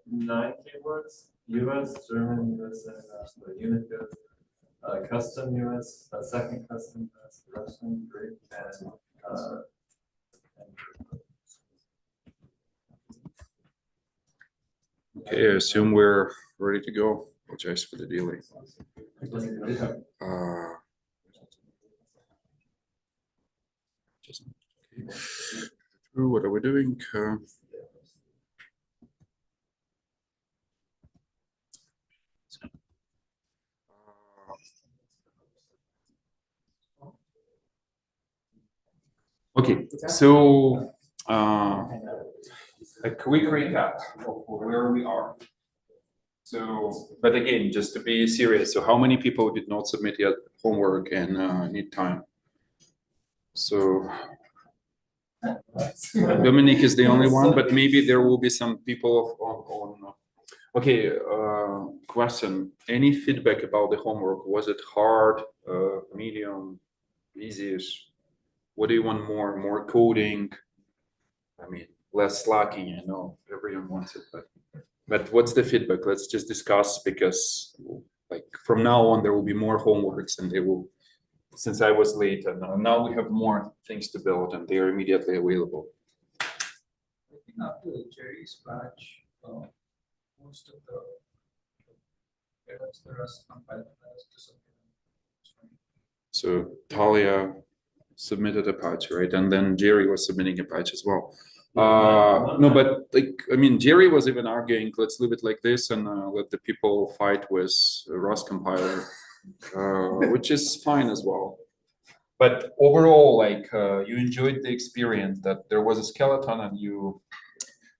9 keywords: US, German, USA, unit code, custom US, second custom US, Russian, Greek, and okay, I assume we're ready to go. Apologize for the delay. Just okay. Through what are we doing? Okay, so a quick recap of where we are. So, but again, just to be serious, so how many people did not submit yet homework and need time? So Dominic is the only one, but maybe there will be some people on okay, question. Any feedback about the homework? Was it hard, medium, easy-ish? What do you want more? More coding? I mean, less slacking, I know everyone wants it, but what's the feedback? Let's just discuss, because like from now on there will be more homeworks, and they will, since I was late, and now we have more things to build and they are immediately available. I think after Jerry's batch, most of the Rust compiled has disappeared. So Talia submitted a patch, right? And then Jerry was submitting a patch as well. No, but like, I mean, Jerry was even arguing, let's leave it like this and let the people fight with Rust compiler, which is fine as well. But overall, like, you enjoyed the experience that there was a skeleton, and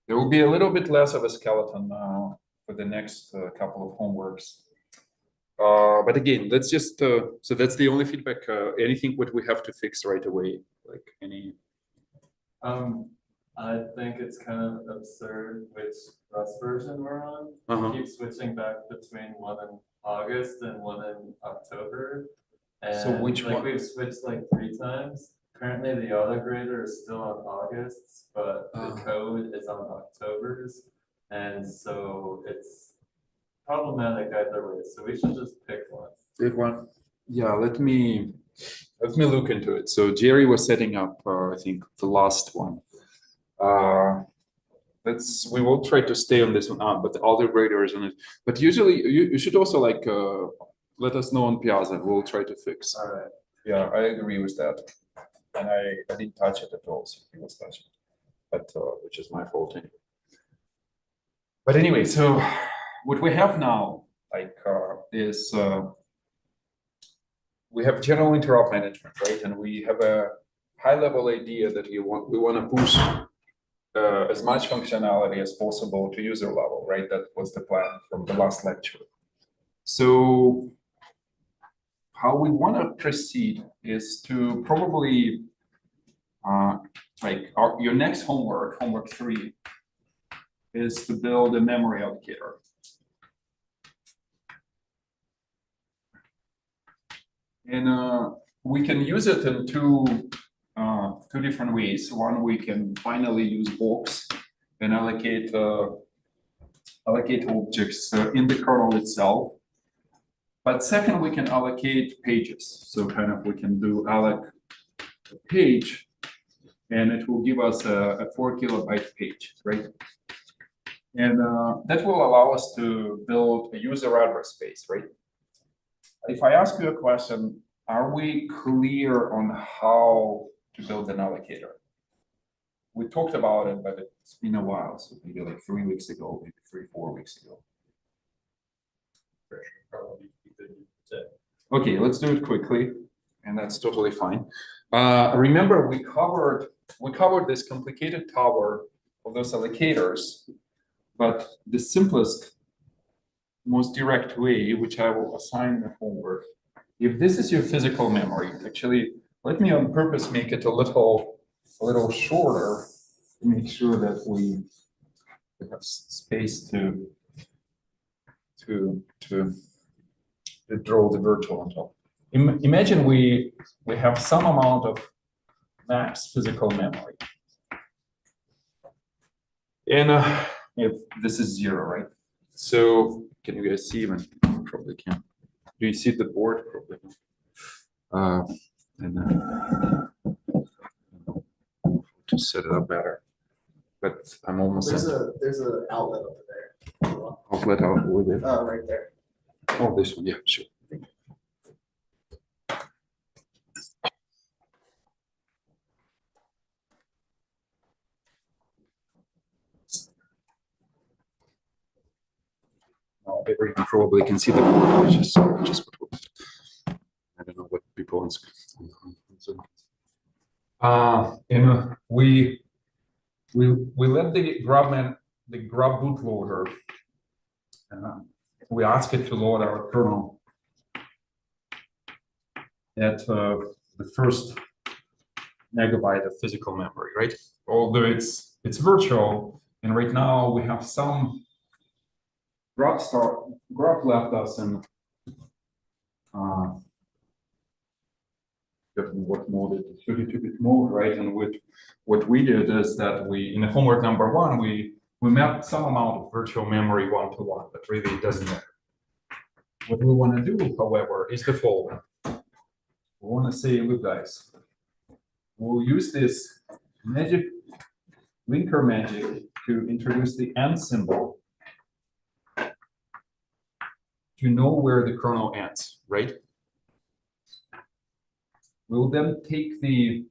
there will be a little bit less of a skeleton for the next couple of homeworks. But again, let's just, so that's the only feedback. Anything what we have to fix right away, like any? I think it's kind of absurd which Rust version we're on. We keep switching back between one in August and one in October. And so which like one? We've switched like 3 times. Currently the Allocator is still on August's, but the code is on October's. And so it's problematic either way. So we should just pick one. Pick one. Yeah, let me look into it. So Jerry was setting up, I think, the last one. We will try to stay on this one out, but the other graders on it. But usually you should also like let us know on Piazza, and we'll try to fix. All right. Yeah, I agree with that. And I didn't touch it at all, so he was touching it. But which is my fault anyway. But anyway, so what we have now, like, is we have general interrupt management, right? And we have a high-level idea that we want to push as much functionality as possible to user level, right? That was the plan from the last lecture. So how we want to proceed is to probably like your next homework 3, is to build a memory allocator. And we can use it in two different ways. One, we can finally use box and allocate objects in the kernel itself. But second, we can allocate pages. So kind of we can do alloc page, and it will give us a 4 kilobyte page, right? And that will allow us to build a user address space, right? If I ask you a question, are we clear on how to build an allocator? We talked about it, but it's been a while, so maybe like 3 weeks ago, maybe 3-4 weeks ago. Okay, let's do it quickly, and that's totally fine. Remember, we covered this complicated tower of those allocators, but the simplest, most direct way, which I will assign the homework. If this is your physical memory, actually, let me on purpose make it a little shorter to make sure that we have space to draw the virtual on top. Imagine we have some amount of max physical memory. And if this is 0, right? So can you guys see even? Probably can. Do you see the board? Probably. And to set it up better, but I'm almost. There's a outlet over there. Outlet out with it. Right there. Oh, this one, yeah, sure. You probably can see the board, which is what I don't know what people on Zoom. And we let the grub bootloader. We ask it to load our kernel at the first megabyte of physical memory, right? Although it's virtual, and right now we have some grub left us in what mode? 32-bit mode, right? And what we did is that we, in the homework number 1, we mapped some amount of virtual memory 1-to-1, but really it doesn't matter. What we want to do, however, is the following. We want to say, look, guys, we'll use this linker magic to introduce the end symbol to know where the kernel ends, right? We'll then take the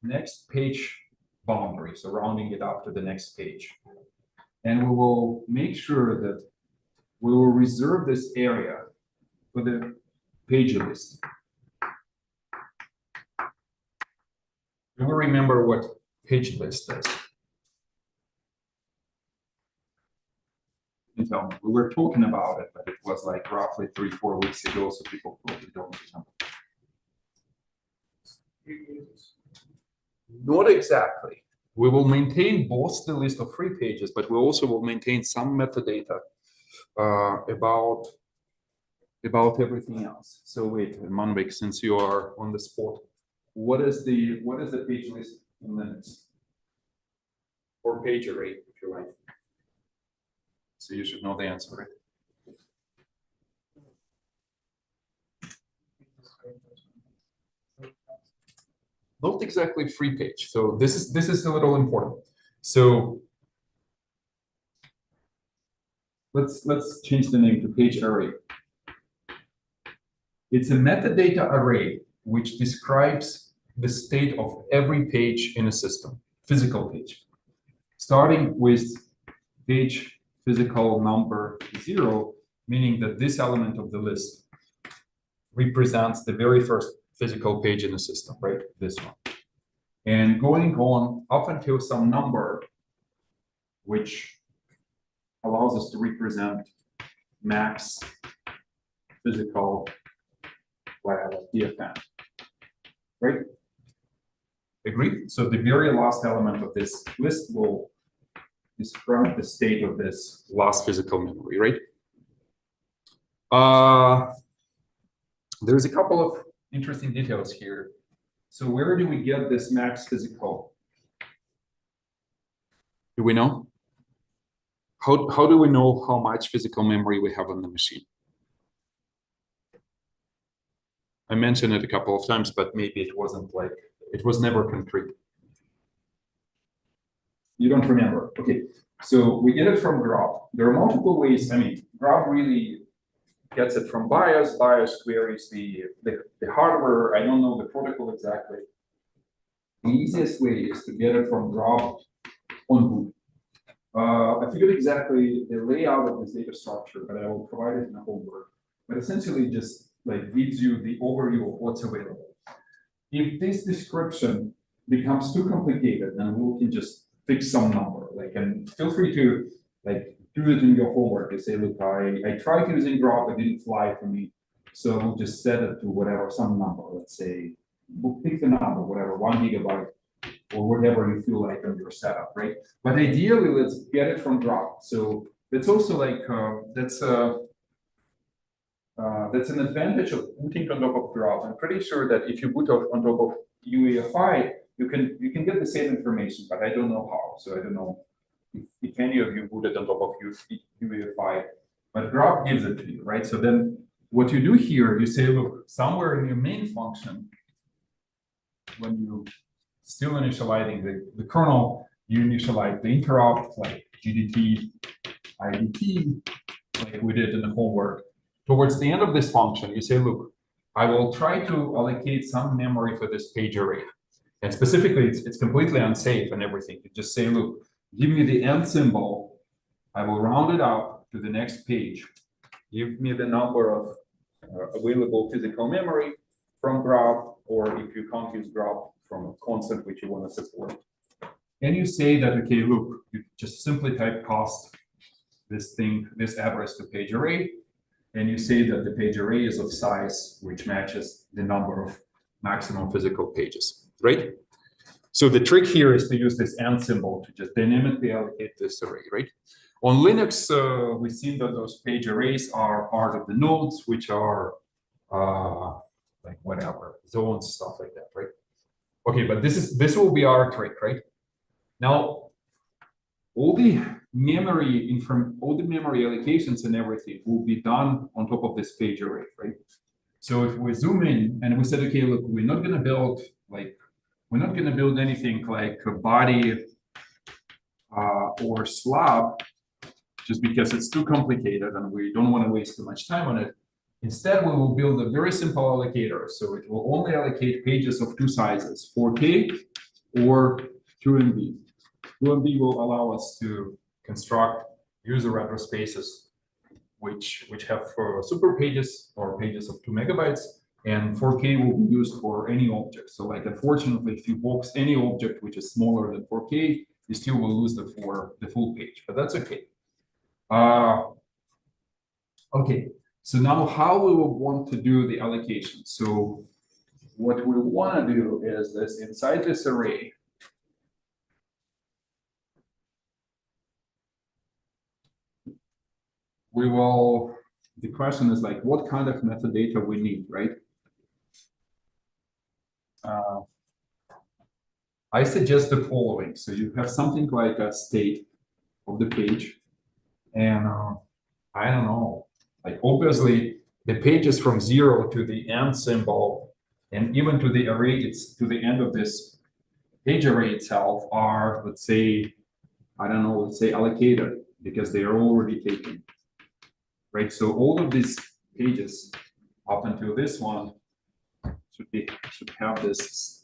next page boundary, so rounding it up to the next page. And we will make sure that we will reserve this area for the page list. You will remember what page list is. We were talking about it, but it was like roughly 3-4 weeks ago, so people probably don't remember. Not exactly. We will maintain both the list of free pages, but we also will maintain some metadata about everything else. So wait, Manvik, since you are on the spot, what is the page list in minutes? Or page array, if you like. So you should know the answer, right? Not exactly free page. So this is a little important. So let's change the name to page array. It's a metadata array which describes the state of every page in a system, physical page, starting with page physical number 0, meaning that this element of the list represents the very first physical page in the system, right? This one. And going on up until some number, which allows us to represent max physical DFN, right? Agree? So the very last element of this list will describe the state of this last physical memory, right? There's a couple of interesting details here. So where do we get this max physical? Do we know? How do we know how much physical memory we have on the machine? I mentioned it a couple of times, but maybe it wasn't like, it was never concrete. You don't remember. Okay, so we get it from grub. There are multiple ways. I mean, grub really gets it from BIOS. BIOS queries the hardware. I don't know the protocol exactly. The easiest way is to get it from grub on boot. I forget exactly the layout of this data structure, but I will provide it in the homework. But essentially, just like gives you the overview of what's available. If this description becomes too complicated, then we can just fix some number. Like, and feel free to like do it in your homework. You say, look, I tried using grub, it didn't fly for me, so we'll just set it to whatever, some number. Let's say we'll pick the number, whatever, 1 gigabyte or whatever you feel like on your setup, right? But ideally, let's get it from grub. So that's also like that's an advantage of booting on top of grub. I'm pretty sure that if you boot on top of UEFI, you can get the same information, but I don't know how. So I don't know if any of you put it on top of UEFI, but graph gives it to you, right? So then what you do here, you say, look, somewhere in your main function, when you still initializing the kernel, you initialize the interrupt like GDT, IDT, like we did in the homework. Towards the end of this function, you say, look, I will try to allocate some memory for this page array. And specifically, it's completely unsafe and everything. You just say, look, give me the end symbol. I will round it up to the next page. Give me the number of available physical memory from graph, or if you can't use graph, from a constant which you want to support. And you say that, okay, look, you just simply type cost this address to page array, and you say that the page array is of size which matches the number of maximum physical pages, right? So the trick here is to use this and symbol to just dynamically allocate this array, right? On Linux, we've seen that those page arrays are part of the nodes, which are like whatever, zones, stuff like that, right? Okay, but this will be our trick, right? Now, all the memory allocations and everything will be done on top of this page array, right? So if we zoom in and we said, okay, look, we're not going to build anything like a body or slab, just because it's too complicated and we don't want to waste too much time on it. Instead, we will build a very simple allocator. So it will only allocate pages of two sizes, 4K or 2MB. 2MB will allow us to construct user address spaces which have super pages or pages of 2 megabytes, and 4K will be used for any object. So like, unfortunately, if you box any object which is smaller than 4K, you still will lose the full page, but that's okay. Okay, so now how we will want to do the allocation. So what we want to do is this: inside this array, the question is like, what kind of metadata we need, right? I suggest the following. So you have something like a state of the page, and I don't know, like obviously the pages from 0 to the end symbol, and even to the array, it's to the end of this page array itself are, let's say, I don't know, let's say allocated, because they are already taken, right? So all of these pages up until this one should have this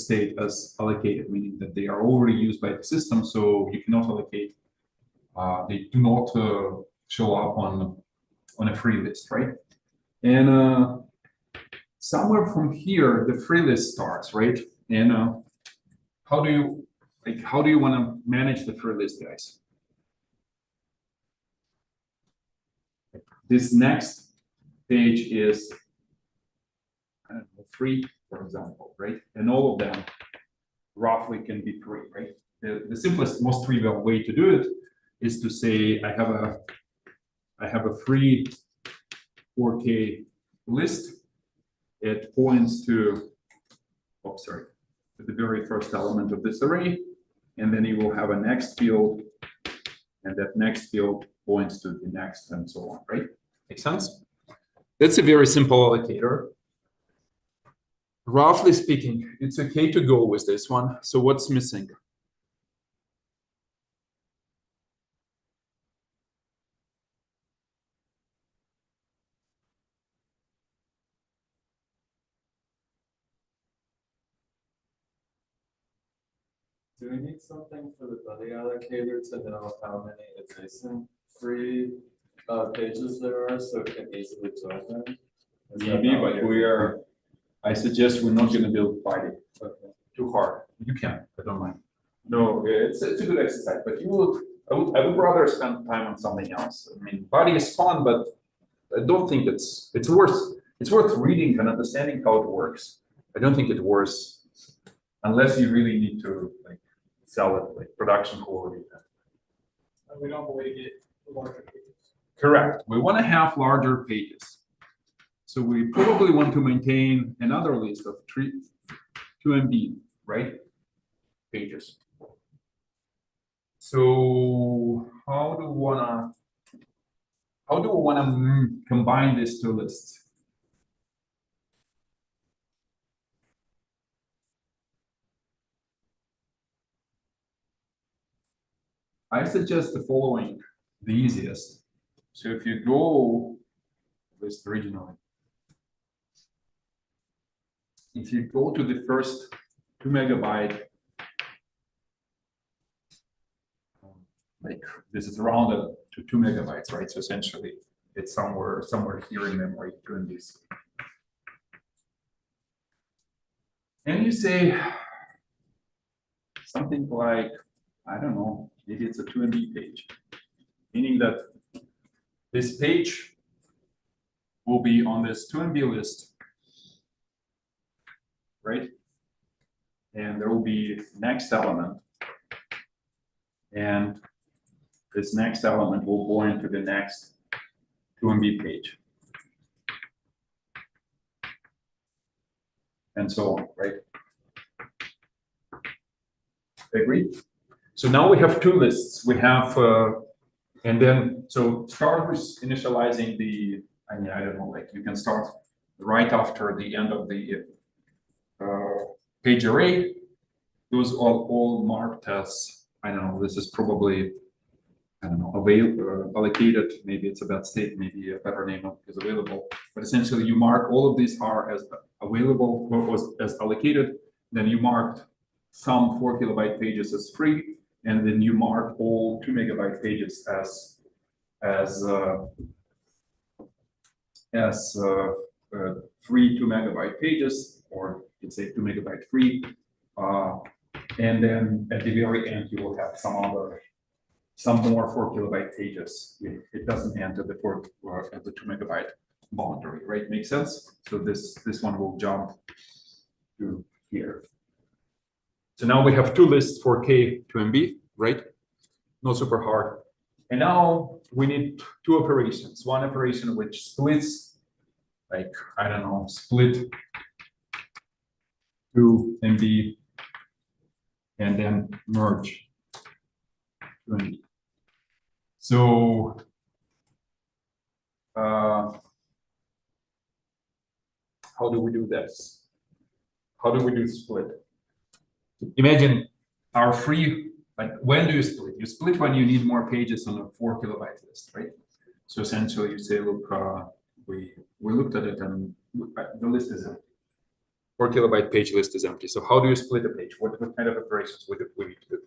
state as allocated, meaning that they are already used by the system, so you cannot allocate. They do not show up on a free list, right? And somewhere from here, the free list starts, right? And how do you want to manage the free list, guys? This next page is, I don't know, free, for example, right? And all of them roughly can be free, right? The simplest, most trivial way to do it is to say I have a free 4K list. It points to, to the very first element of this array, and then you will have a next field, and that next field points to the next, and so on, right? Make sense? That's a very simple allocator. Roughly speaking, it's okay to go with this one. So what's missing? Do we need something for the buddy allocator to know how many adjacent free pages there are, so it can easily join them? Maybe, but I suggest we're not going to build body. Okay. Too hard. You can, I don't mind. No, it's a good exercise, but I would rather spend time on something else. I mean, body is fun, but I don't think it's worth reading and understanding how it works. I don't think it's worth, unless you really need to like sell it like production quality. And we don't want to get larger pages. Correct. We want to have larger pages. So we probably want to maintain another list of 2 MB, right? Pages. So how do we wanna combine these two lists? I suggest the following, the easiest. So if you go list originally, if you go to the first 2 megabyte, like this is rounded to 2 megabytes, right? So essentially it's somewhere here in memory doing this. And you say something like, I don't know, maybe it's a 2 MB page, meaning that this page will be on this 2 MB list, right? And there will be next element, and this next element will go into the next 2 MB page, and so on, right? Agree? So now we have 2 lists. We have, and then, so start with initializing the, I mean, I don't know, like you can start right after the end of the page array. Those are all marked as, I don't know, this is probably, I don't know, allocated, maybe it's a bad state, maybe a better name is available. But essentially you mark all of these are as available or as allocated, then you marked some 4 kilobyte pages as free, and then you mark all 2 megabyte pages as 3 2 megabyte pages, or you say 2 megabyte free. And then at the very end, you will have some more 4 kilobyte pages. It doesn't enter the 2 megabyte boundary, right? Makes sense? So this one will jump to here. So now we have 2 lists for K to MB, right? Not super hard. And now we need 2 operations. One operation which splits, like, I don't know, split 2 MB and then merge 2 MB. So how do we do this? How do we do split? Imagine our free, like when do you split? You split when you need more pages on a 4 kilobyte list, right? So essentially you say, look, we looked at it and the list is empty. 4 kilobyte page list is empty. So how do you split a page? What kind of operations would we need to do?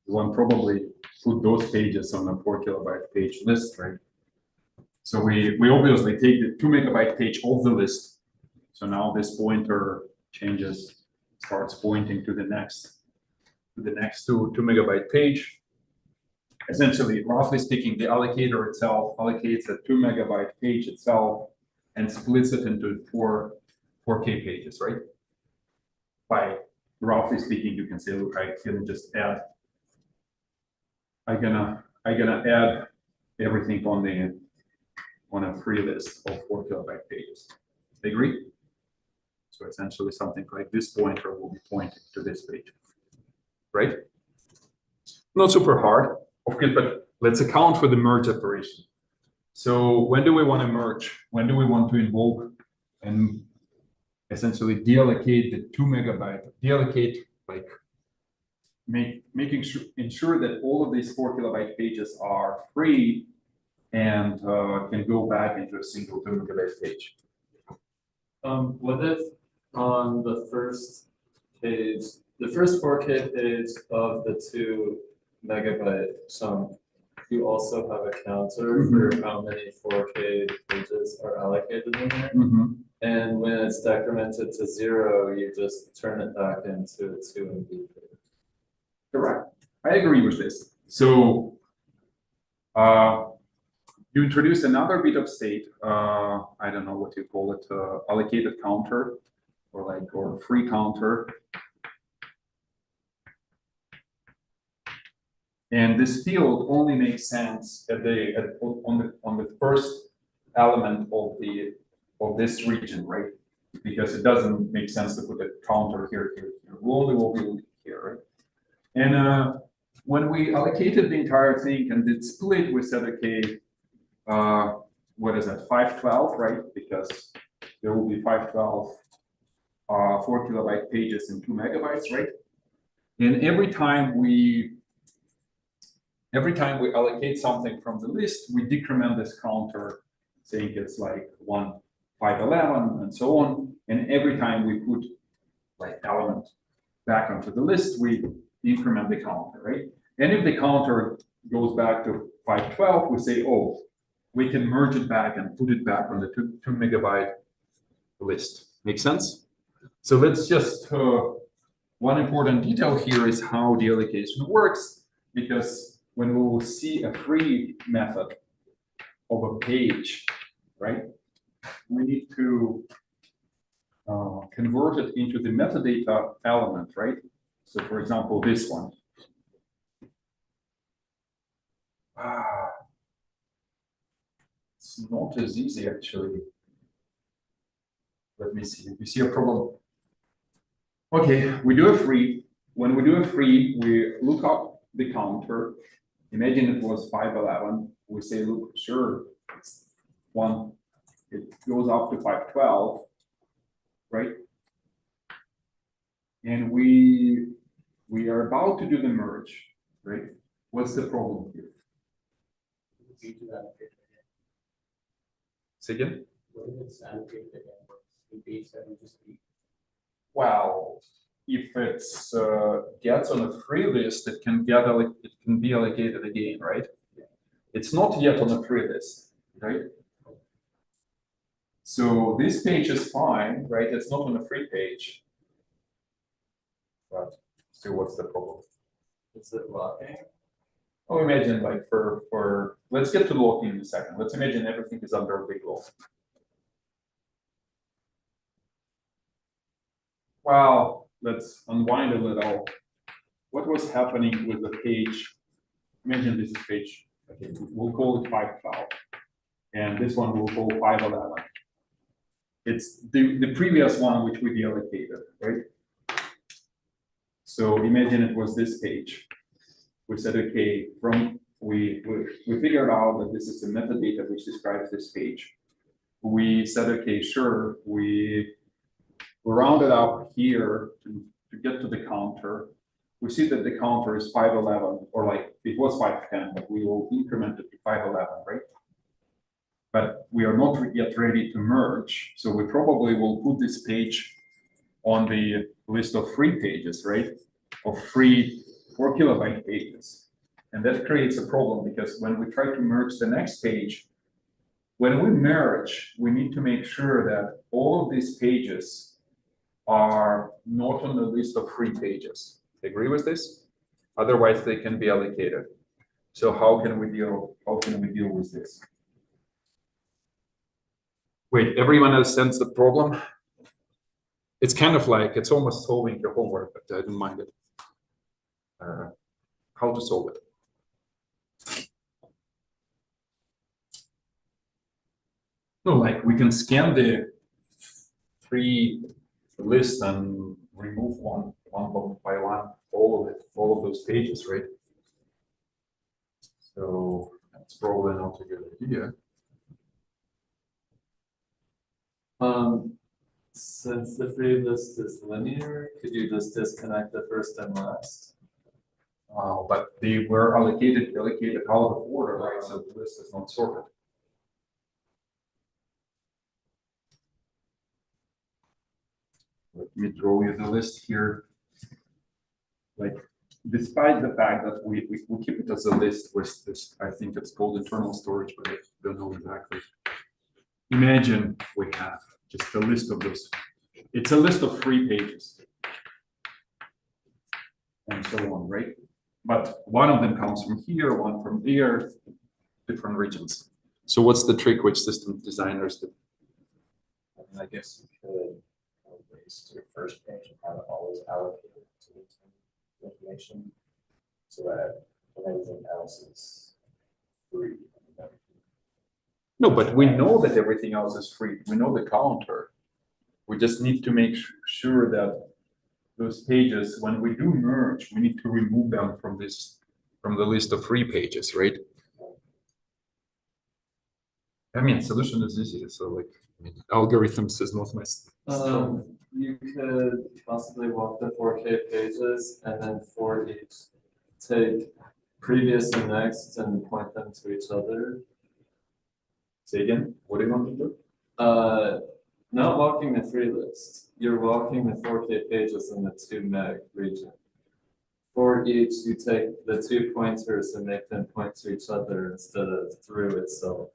One probably put those pages on a 4 kilobyte page list, right? So we obviously take the 2 megabyte page off the list. So now this pointer changes, starts pointing to the next 2 megabyte page. Essentially, roughly speaking, the allocator itself allocates a 2 megabyte page itself and splits it into 4K pages, right? By roughly speaking, you can say, look, I can just add. I'm gonna add everything on a free list of 4 kilobyte pages. Agree? So essentially something like this pointer will be pointing to this page, right? Not super hard, okay, but let's account for the merge operation. So when do we want to merge? When do we want to invoke and essentially deallocate the 2 megabyte, deallocate, like ensure that all of these 4 kilobyte pages are free and can go back into a single 2 megabyte page. What if on the first page, the first 4K page of the 2 megabyte chunk, you also have a counter for how many 4K pages are allocated in there? And when it's decremented to 0, you just turn it back into a 2 MB page. Correct. I agree with this. So you introduce another bit of state. I don't know what you call it, allocated counter, or free counter. And this field only makes sense on the first element of this region, right? Because it doesn't make sense to put a counter here. We only will be looking here, right? And when we allocated the entire thing and did split, we said, okay, what is that, 512, right? Because there will be 512 4 kilobyte pages in 2 megabytes, right? And every time we allocate something from the list, we decrement this counter, saying it's like 1, 511, and so on. And every time we put like element back onto the list, we increment the counter, right? And if the counter goes back to 512, we say, oh, we can merge it back and put it back on the 2 megabyte list. Make sense? So let's just, one important detail here is how the allocation works, because when we will see a free method of a page, right, we need to convert it into the metadata element, right? So for example, this one. It's not as easy actually. Let me see. You see a problem? Okay, we do a free. When we do a free, we look up the counter. Imagine it was 511. We say, look, sure, it's 1. It goes up to 512, right? And we are about to do the merge, right? What's the problem here? Say again? Well, if it's gets on a free list, it can be allocated again, right? It's not yet on a free list, right? So this page is fine, right? It's not on a free page. But still, what's the problem? Is it locking? Oh, imagine like for let's get to the locking in a second. Let's imagine everything is under a big lock. Well, let's unwind a little. What was happening with the page? Imagine this is page, okay, we'll call it 512. And this one we'll call 511. It's the previous one which we deallocated, right? So imagine it was this page. We said, okay, we figured out that this is the metadata which describes this page. We said, okay, sure, we rounded up here to get to the counter. We see that the counter is 511, or like it was 510, but we will increment it to 511, right? But we are not yet ready to merge, so we probably will put this page on the list of free pages, right? Of free 4 kilobyte pages. And that creates a problem because when we try to merge the next page, when we merge, we need to make sure that all of these pages are not on the list of free pages. Agree with this? Otherwise, they can be allocated. So how can we deal with this? Wait, everyone understands the problem? It's kind of like, it's almost solving your homework, but I don't mind it. How to solve it? No, like we can scan the free list and remove one by one, all of those pages, right? So that's probably not a good idea. Since the free list is linear, could you just disconnect the first and last? But they were allocated out of order, right? So the list is not sorted. Let me draw you the list here. Like, despite the fact that we keep it as a list with this, I think it's called internal storage, but I don't know exactly. Imagine we have just a list of those. It's a list of free pages and so on, right? But one of them comes from here, one from there, different regions. So what's the trick which system designers do? I guess you could erase your first page and have it always allocated to the information so that when everything else is free. No, but we know that everything else is free. We know the counter. We just need to make sure that those pages, when we do merge, we need to remove them from the list of free pages, right? I mean, solution is easy. So like, I mean, algorithms is not my. You could possibly walk the 4K pages and then for each, take previous and next and point them to each other. Say again, what do you want to do? Not walking the free list. You're walking the 4K pages in the 2 meg region. For each, you take the 2 pointers and make them point to each other instead of through itself.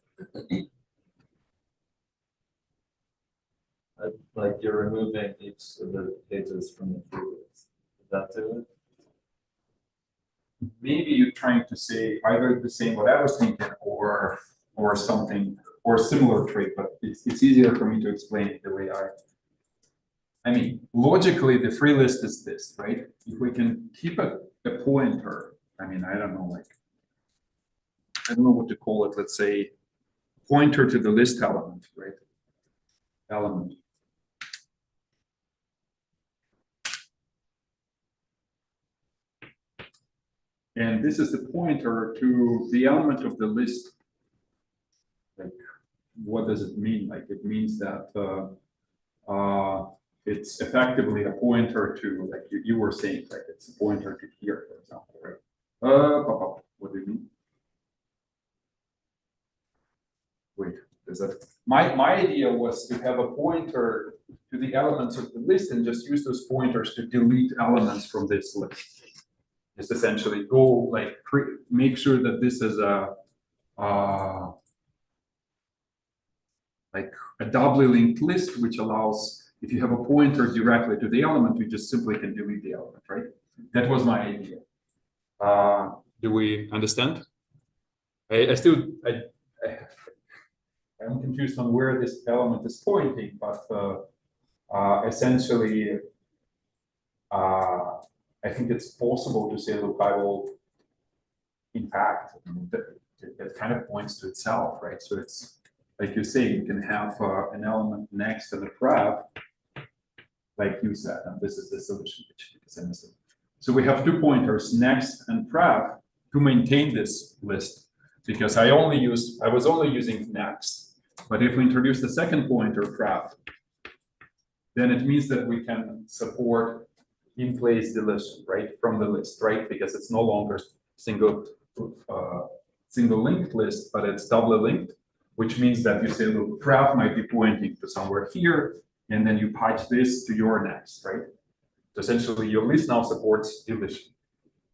Like you're removing each of the pages from the free list. Did that do it? Maybe you're trying to say either the same what I was thinking or something or a similar trick, but it's easier for me to explain it the way I mean, logically, the free list is this, right? If we can keep a pointer, I mean, I don't know, like, I don't know what to call it. Let's say pointer to the list element, right? Element. And this is the pointer to the element of the list. Like, what does it mean? Like, it means that it's effectively a pointer to, like you were saying, like it's a pointer to here, for example, right? What do you mean? Wait, is that my idea was to have a pointer to the elements of the list and just use those pointers to delete elements from this list. Just essentially go like make sure that this is a like a doubly linked list, which allows, if you have a pointer directly to the element, you just simply can delete the element, right? That was my idea. Do we understand? I'm confused on where this element is pointing, but essentially, I think it's possible to say, look, I will, in fact, that kind of points to itself, right? So it's, like you say, you can have an element next to the graph, like you said, and this is the solution which is innocent. So we have 2 pointers, next and graph, to maintain this list, because I was only using next. But if we introduce the second pointer, graph, then it means that we can support in-place deletion, right, from the list, right, because it's no longer single linked list, but it's doubly linked, which means that you say, look, graph might be pointing to somewhere here, and then you patch this to your next, right? So essentially, your list now supports deletion,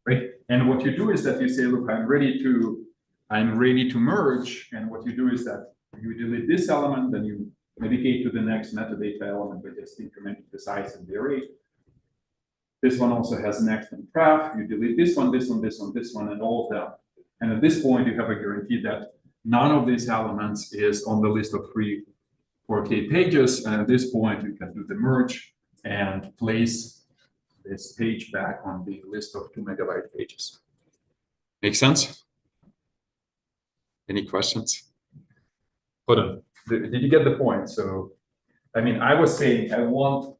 right? And what you do is that you say, look, I'm ready to merge, and what you do is that you delete this element, then you medicate to the next metadata element by just incrementing the size and the array. This one also has next and graph. You delete this one, this one, this one, this one, and all of them. And at this point, you have a guarantee that none of these elements is on the list of free 4K pages. And at this point, you can do the merge and place this page back on the list of 2 megabyte pages. Make sense? Any questions? Hold on. Did you get the point? So, I mean, I was saying I want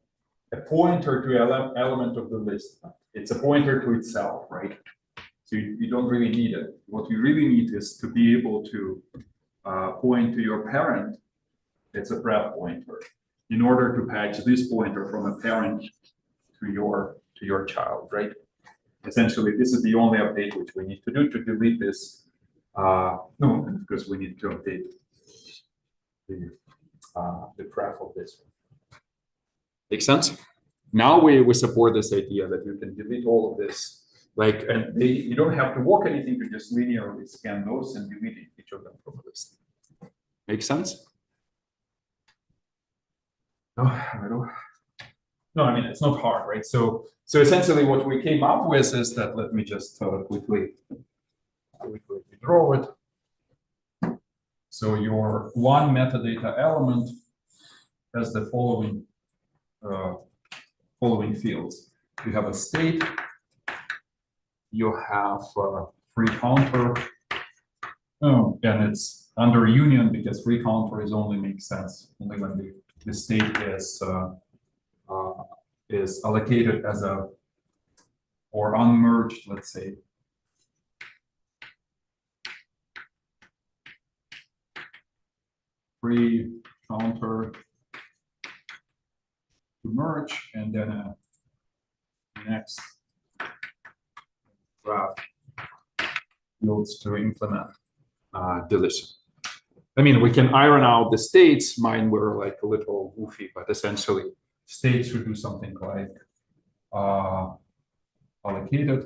a pointer to element of the list. It's a pointer to itself, right? So you don't really need it. What you really need is to be able to point to your parent. It's a graph pointer in order to patch this pointer from a parent to your child, right? Essentially, this is the only update which we need to do to delete this. No, because we need to update the graph of this one. Make sense? Now we support this idea that you can delete all of this, like, and you don't have to walk anything, to just linearly scan those and delete each of them from the list. Make sense? No, I mean, it's not hard, right? So essentially what we came up with is that, let me just quickly draw it. So your one metadata element has the following fields. You have a state, you have free counter, and it's under union because free counter is only makes sense only when the state is allocated as a or unmerged, let's say. Free counter to merge, and then a next graph fields to implement deletion. I mean, we can iron out the states. Mine were like a little goofy, but essentially states should do something like allocated.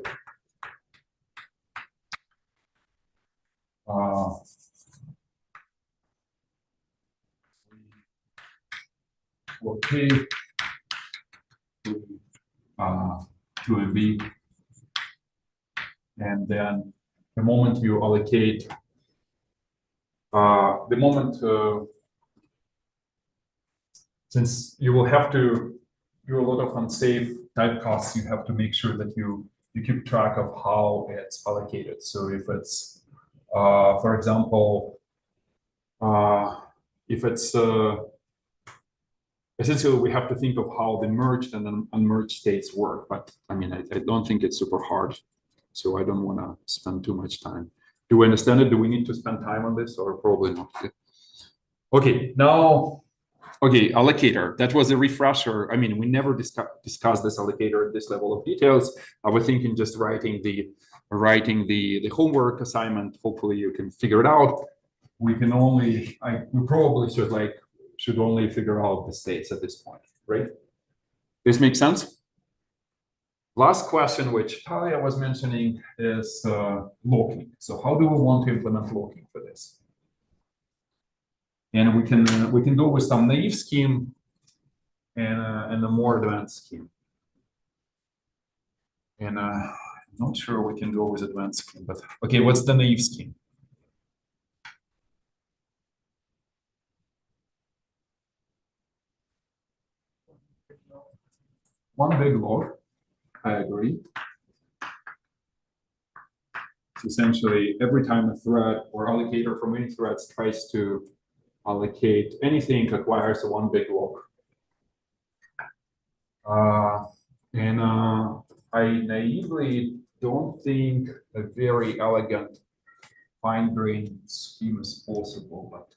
Okay, to MB, and then the moment you allocate, since you will have to do a lot of unsafe typecasts, you have to make sure that you keep track of how it's allocated. So if it's, for example, if it's essentially we have to think of how the merged and unmerged states work. But I mean, I don't think it's super hard, so I don't want to spend too much time. Do we understand it? Do we need to spend time on this, or probably not? Okay, now, okay, allocator. That was a refresher. I mean, we never discussed this allocator at this level of details. I was thinking just writing the homework assignment. Hopefully, you can figure it out. We can only, we probably should only figure out the states at this point, right? This makes sense? Last question, which Talia was mentioning, is locking. So how do we want to implement locking for this? And we can do with some naive scheme and a more advanced scheme. And I'm not sure we can go with advanced scheme, but okay, what's the naive scheme? One big log, I agree. So essentially, every time a thread or allocator from any threads tries to allocate anything, acquires a one big log. I naively don't think a very elegant fine-grained scheme is possible, but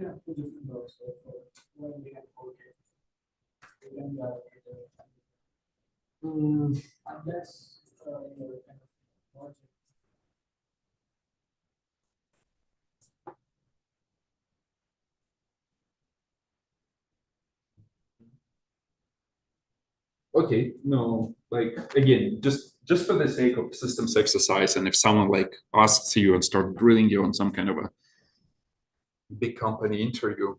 Yeah, two different logs, so for when we have coded. Then the unless you're kind of merging. okay, no, like again, just for the sake of systems exercise, and if someone like asks you and start grilling you on some kind of a big company interview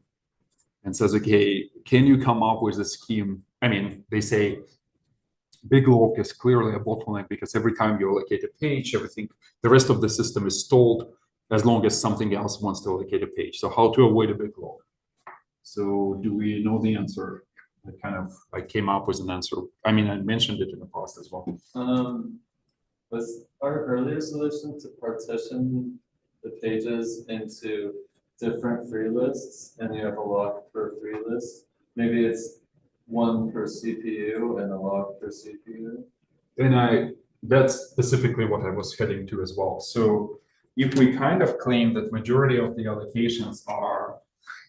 and says, okay, can you come up with a scheme? I mean, they say big log is clearly a bottleneck because every time you allocate a page, everything, the rest of the system is stalled as long as something else wants to allocate a page. So how to avoid a big log? So do we know the answer? I came up with an answer. I mean, I mentioned it in the past as well. Was our earlier solution to partition the pages into different free lists, and you have a log per free list? Maybe it's one per CPU and a log per CPU. And that's specifically what I was heading to as well. So if we kind of claim that majority of the allocations are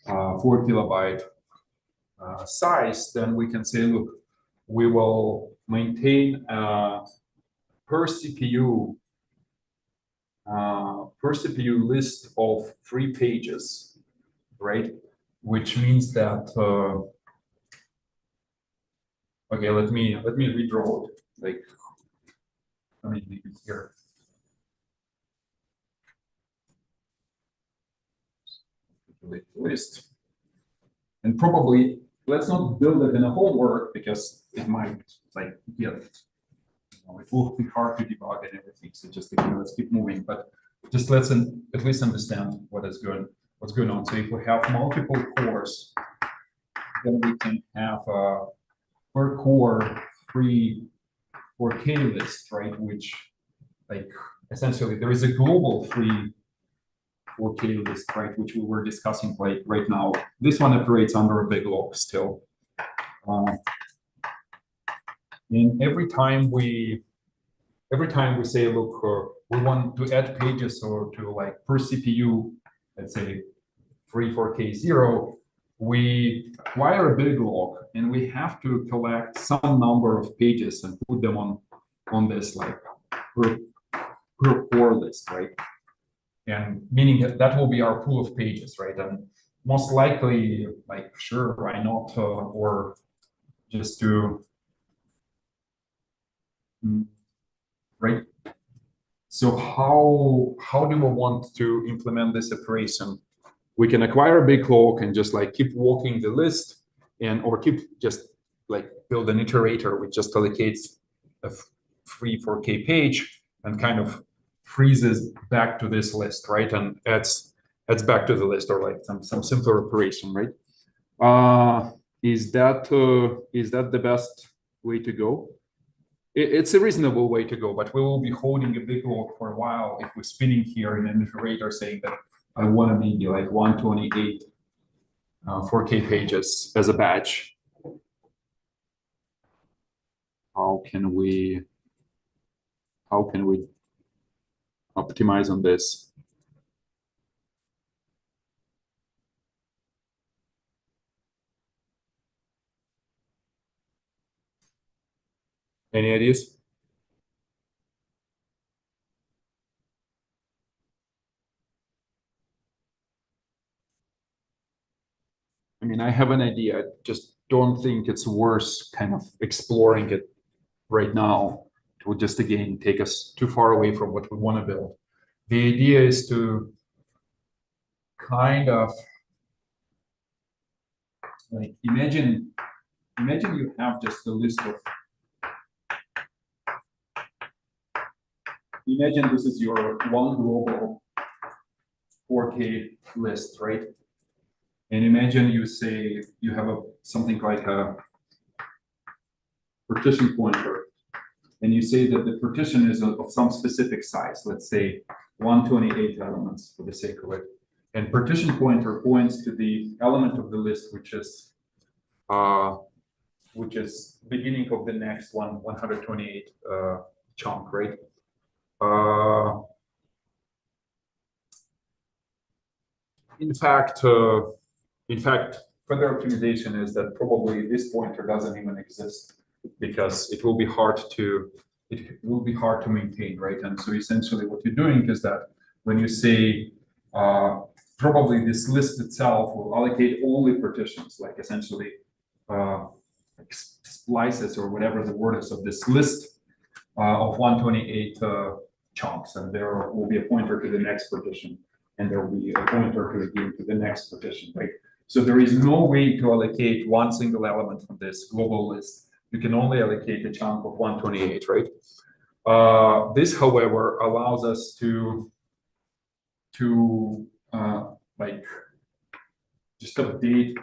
4 kilobyte size, then we can say, look, we will maintain per CPU list of 3 pages, right? Which means that okay, let me redraw it. Like, let me leave it here. List, and probably let's not build it in a homework because it might it will be hard to debug and everything. So just let's keep moving. But just let's at least understand what's going on. So if we have multiple cores, then we can have a per core free 4K list, right? Which, like, essentially there is a global free 4K list, right? Which we were discussing right now. This one operates under a big lock still. And every time we say, look, we want to add pages or to like per CPU, let's say free 4K 0, we acquire a big log and we have to collect some number of pages and put them on this like per core list, right? And meaning that will be our pool of pages, right? And most likely, like, sure, why not? Or just to, right? So how do we want to implement this operation? We can acquire a big log and just like keep walking the list, or keep just like build an iterator which just allocates a free 4K page and kind of freezes back to this list, right? And adds back to the list, or like some simpler operation, right? Is that the best way to go? It's a reasonable way to go, but we will be holding a big log for a while if we're spinning here in an iterator saying that I want to maybe like 128 4K pages as a batch. How can we optimize on this? Any ideas? I mean, I have an idea. I just don't think it's worth kind of exploring it right now. It would just, again, take us too far away from what we want to build. The idea is to kind of like imagine you have just a list of, imagine this is your one global 4K list, right? And imagine you say you have something like a partition pointer, and you say that the partition is of some specific size, let's say 128 elements for the sake of it. And partition pointer points to the element of the list which is beginning of the next 128 chunk, right? In fact, further optimization is that probably this pointer doesn't even exist, because it will be hard to maintain, right? And so essentially what you're doing is that when you say probably this list itself will allocate only partitions, like essentially like splices or whatever the word is of this list of 128 chunks, and there will be a pointer to the next partition, and there will be a pointer to the next partition, right? So there is no way to allocate one single element from this global list. You can only allocate a chunk of 128, right? This, however, allows us to like just update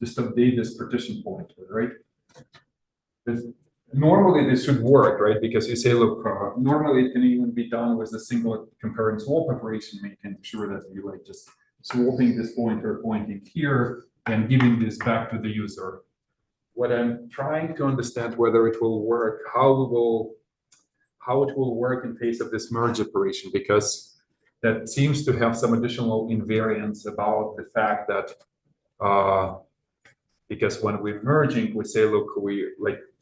this partition pointer, right? Normally this should work, right? Because you say, look, normally it can even be done with a single compare and swap operation, making sure that you like just swapping this pointer, pointing here, and giving this back to the user. What I'm trying to understand whether it will work, how it will work in case of this merge operation, because that seems to have some additional invariance about the fact that because when we're merging, we say, look,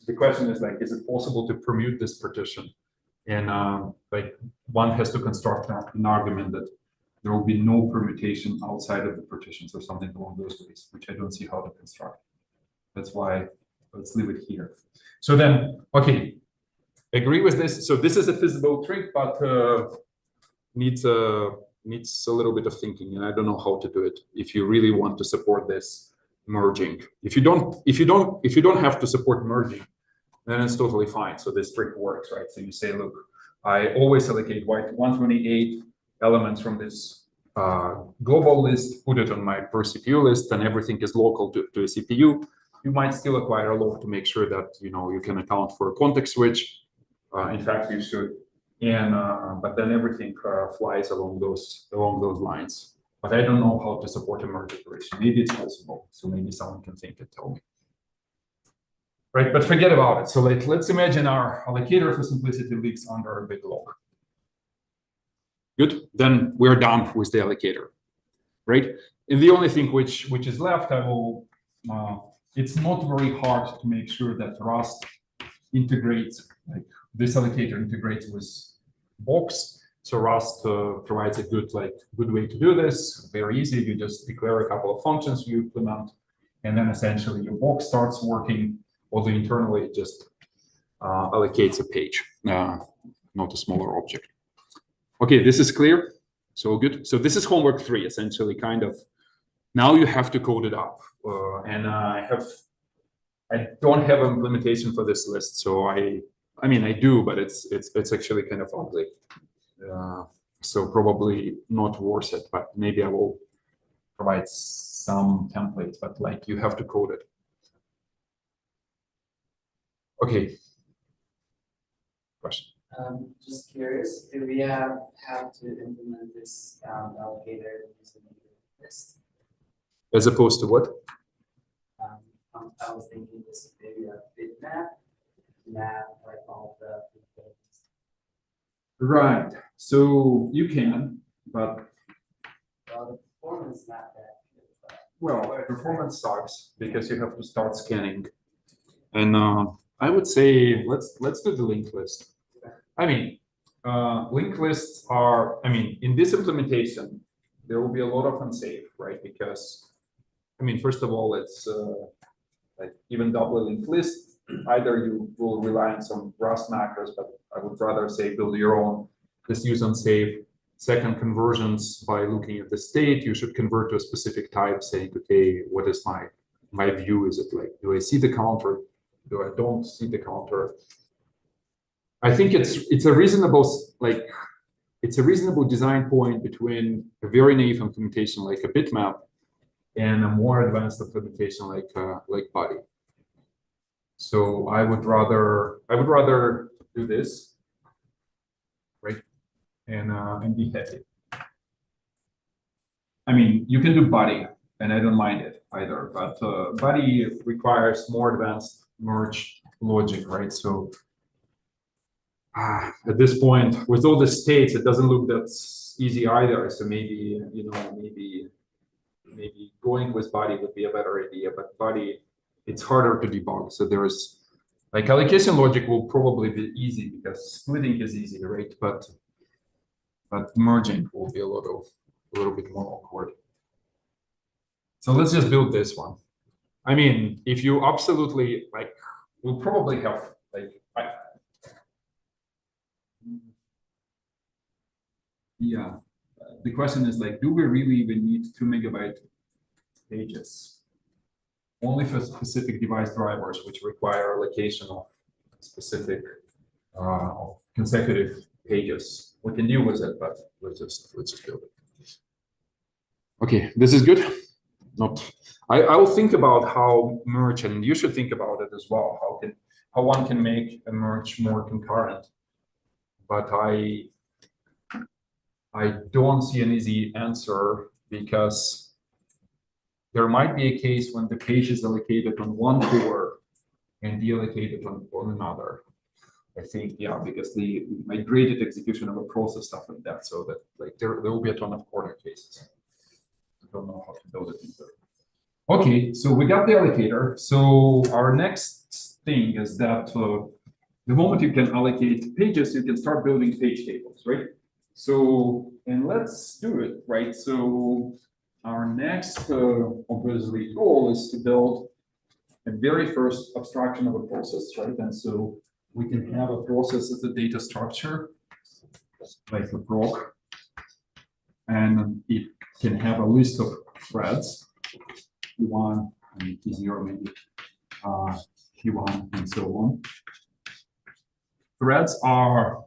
the question is like, is it possible to permute this partition? And like one has to construct an argument that there will be no permutation outside of the partitions or something along those ways, which I don't see how to construct. That's why let's leave it here. So then, okay, agree with this. So this is a feasible trick, but needs a little bit of thinking, and I don't know how to do it if you really want to support this merging. If you don't have to support merging, then it's totally fine. So this trick works, right? So you say, look, I always allocate 128 elements from this global list, put it on my per CPU list, and everything is local to a CPU. You might still acquire a log to make sure that you can account for a context switch. In fact, you should. And but then everything flies along those lines. But I don't know how to support a merge operation. Maybe it's possible. So maybe someone can think and tell me. Right, but forget about it. So let's imagine our allocator for simplicity lives under a big log. Good, then we're done with the allocator, right? And the only thing which is left, it's not very hard to make sure that Rust integrates, like this allocator integrates with box. So Rust provides a good way to do this. Very easy. You just declare a couple of functions you implement, and then essentially your box starts working. Although internally it just allocates a page, not a smaller object. Okay, this is clear. So good. So this is homework 3, essentially, kind of. Now you have to code it up, and I don't have an implementation for this list. So I mean I do, but it's actually kind of ugly. So probably not worth it. But maybe I will provide some templates. But you have to code it. Okay. Question. Just curious, do we have to implement this allocator using a list? As opposed to what? I was thinking this would be a bitmap, map like all the things. Right. So you can, but Well, the performance is not that good. But well, performance sucks because you have to start scanning. And I would say let's do the linked list. I mean, linked lists are, in this implementation, there will be a lot of unsafe, right? Because, first of all, it's even double linked list. Either you will rely on some Rust macros, but I would rather say build your own. Just use unsafe. Second, conversions by looking at the state. You should convert to a specific type, saying, okay, what is my view? Is it do I see the counter? Do I don't see the counter? I think it's a reasonable design point between a very naive implementation like a bitmap and a more advanced implementation like body. So I would rather do this, right? And be happy. You can do body, and I don't mind it either, but body requires more advanced merge logic, right? So at this point, with all the states, it doesn't look that easy either. So maybe maybe going with body would be a better idea, but body, it's harder to debug. So there's allocation logic will probably be easy because splitting is easy, right? But merging will be a little bit more awkward. So let's just build this one. If you absolutely we'll probably have the question is do we really even need 2 MB pages? Only for specific device drivers, which require allocation of specific consecutive pages. We can deal with it, but let's just build it. Okay, this is good. I will think about how merge, and you should think about it as well. How one can make a merge more concurrent, but I don't see an easy answer because there might be a case when the page is allocated on one core and deallocated on another. I think, because the migrated execution of a process, stuff like that. So that there will be a ton of corner cases. I don't know how to build it either. Okay, so we got the allocator. So our next thing is that the moment you can allocate pages, you can start building page tables, right? So, and let's do it, right? So our next, obviously, goal is to build a very first abstraction of a process, right? And so we can have a process as a data structure, like a proc, and it can have a list of threads, T1 and T0 maybe, P1, and so on. Threads are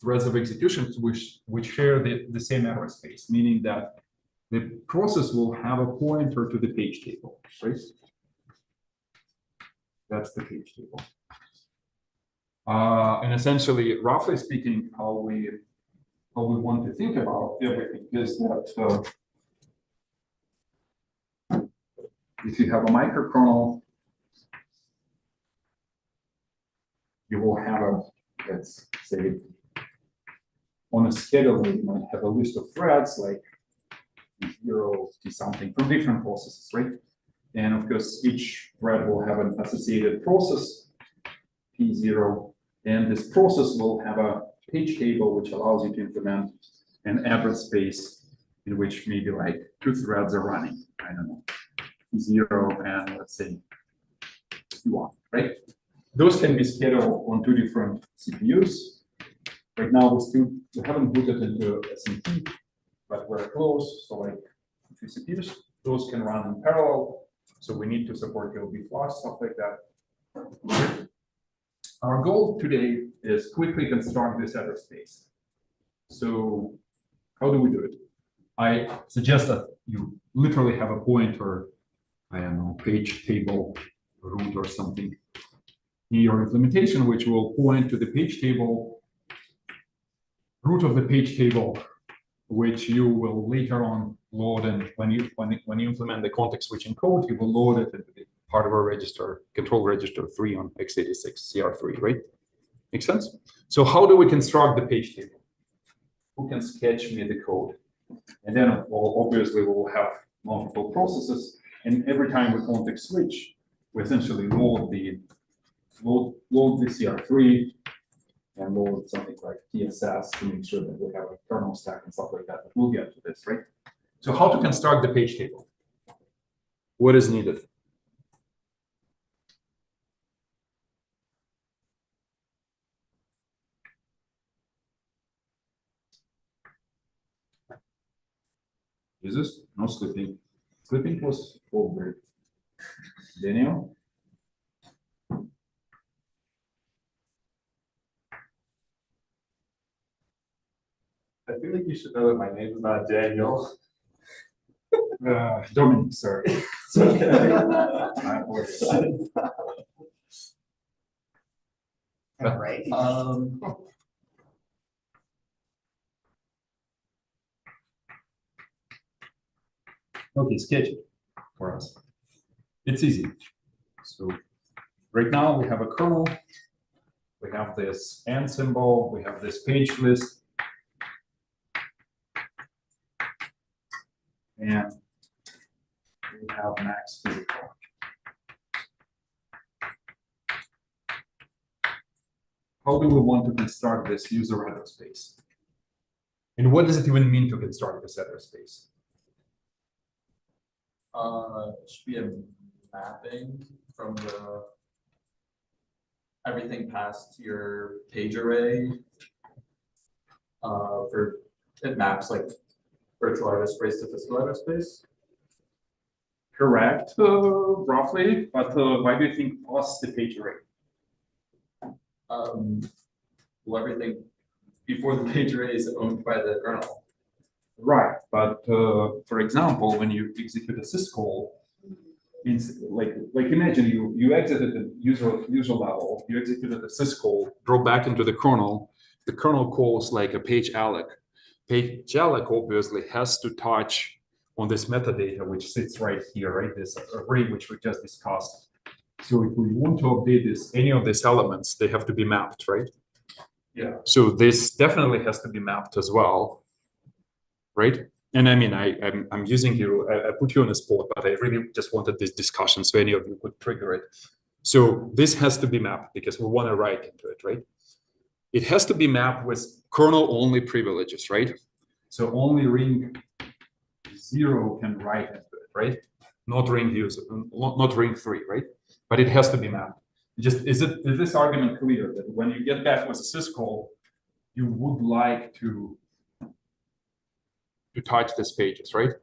threads of execution which share the same address space, meaning that the process will have a pointer to the page table, right? That's the page table. And essentially, roughly speaking, how we want to think about everything is that if you have a microkernel, you will have a, let's say, on a schedule, you might have a list of threads like 0 to something from different processes, right? And of course, each thread will have an associated process, P0, and this process will have a page table which allows you to implement an address space in which maybe like 2 threads are running. I don't know, P0 and let's say P1, right? Those can be scheduled on 2 different CPUs. Right now, we haven't booted into SMP, but we're close. So like 2 CPUs, those can run in parallel. So we need to support LB flush, stuff like that. Our goal today is quickly construct this address space. So how do we do it? I suggest that you literally have a pointer, I don't know, page table root or something in your implementation, which will point to the page table, root of the page table, which you will later on load. And when you implement the context switching code, you will load it into the hardware register, control register 3 on x86 CR3, right? Makes sense? So how do we construct the page table? Who can sketch me the code? And then obviously we will have multiple processes, and every time we context switch, we essentially load the CR3 and load something like TSS to make sure that we have a kernel stack and stuff like that. But we'll get to this, right? So how to construct the page table? What is needed? Jesus, no sleeping. Sleeping was full break. Daniel? I feel like you should know that my name is not Daniel. Dominic, sorry. Right. Okay, sketch it for us. It's easy. So right now we have a kernel. We have this and symbol. We have this page list. And we have max physical. How do we want to construct this user address space? And what does it even mean to construct this address space? It should be a mapping from the everything past your page array. For it maps like virtual address space to physical address space. Correct, roughly, but why do you think plus the page array? Well, everything before the page array is owned by the kernel. Right, but for example, when you execute a syscall, like imagine you exited the user level, you executed a syscall, drove back into the kernel calls like a page alloc. Page alloc obviously has to touch on this metadata which sits right here, right? This array which we just discussed. So if we want to update any of these elements, they have to be mapped, right? Yeah. So this definitely has to be mapped as well, right? And I mean, I'm using you, I put you on the spot, but I really just wanted this discussion so any of you could trigger it. So this has to be mapped because we want to write into it, right? It has to be mapped with kernel-only privileges, right? So only ring 0 can write into it, right? Not ring user, not ring 3, right? But it has to be mapped. Just is this argument clear that when you get back with a syscall, you would like to touch these pages, right?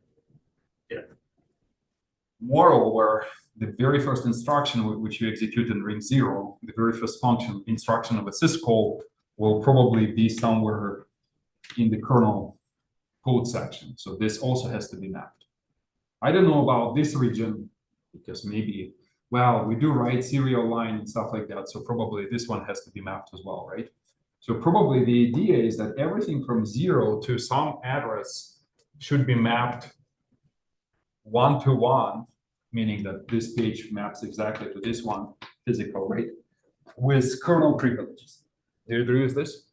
Yeah. moreover, the very first instruction which you execute in ring 0, the very first function instruction of a syscall will probably be somewhere in the kernel code section. So this also has to be mapped. I don't know about this region because maybe, well, we do write serial line and stuff like that. So probably this one has to be mapped as well, right? So probably the idea is that everything from 0 to some address should be mapped 1-to-1, meaning that this page maps exactly to this one physical, right? With kernel privileges. Do you agree with this?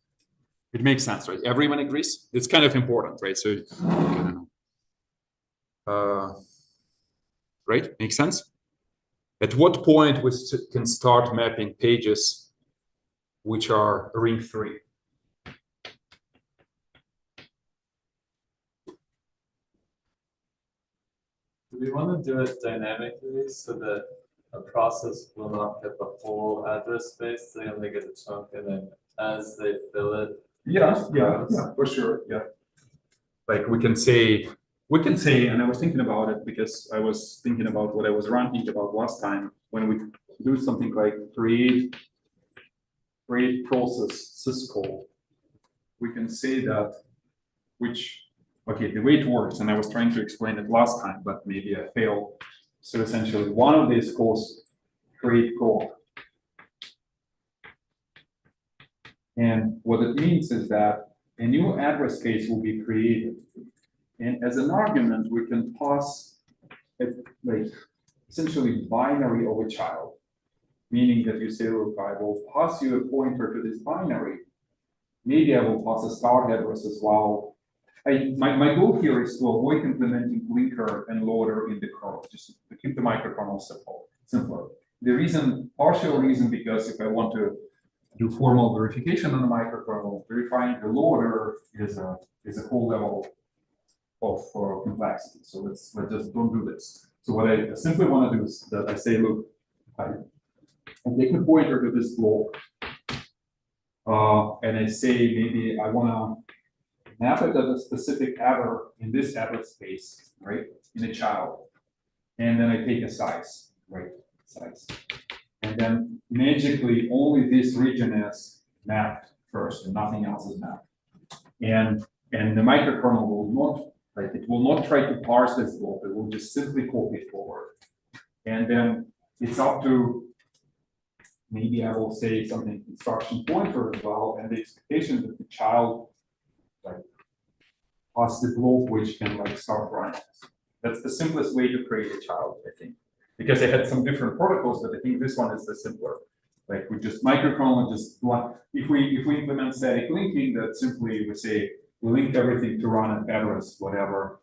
It makes sense, right? Everyone agrees. It's kind of important, right? So, right? Makes sense? At what point we can start mapping pages which are ring 3? Do we want to do it dynamically so that a process will not get the whole address space? They only get a chunk, and then as they fill it. Yeah, for sure. Yeah. Like we can say, and I was thinking about it because I was thinking about what I was ranting about last time when we do something like create process syscall. We can say that okay, the way it works, and I was trying to explain it last time, but maybe I failed. So essentially, one of these calls create call. And what it means is that a new address space will be created. And as an argument, we can pass like essentially binary of a child, meaning that you say, look, I will pass you a pointer to this binary. Maybe I will pass a start address as well. My goal here is to avoid implementing linker and loader in the kernel, just to keep the microkernel simpler. The partial reason, because if I want to do formal verification on the microkernel, verifying the loader is a whole level of complexity. So let's just don't do this. So what I simply want to do is that I say, look, I take a pointer to this block, and I say maybe I want to map it as a specific error in this address space, right, in a child. And then I take a size, right, size. And then magically only this region is mapped first and nothing else is mapped. And the microkernel will not, it will not try to parse this block, it will just simply copy it forward. And then it's up to, maybe I will say something instruction pointer as well, and the expectation that the child pass the block which can start running. That's the simplest way to create a child, I think. Because I had some different protocols, but I think this one is the simpler. Like we just microkernel just if we implement static linking, that simply we say we link everything to run an address, whatever,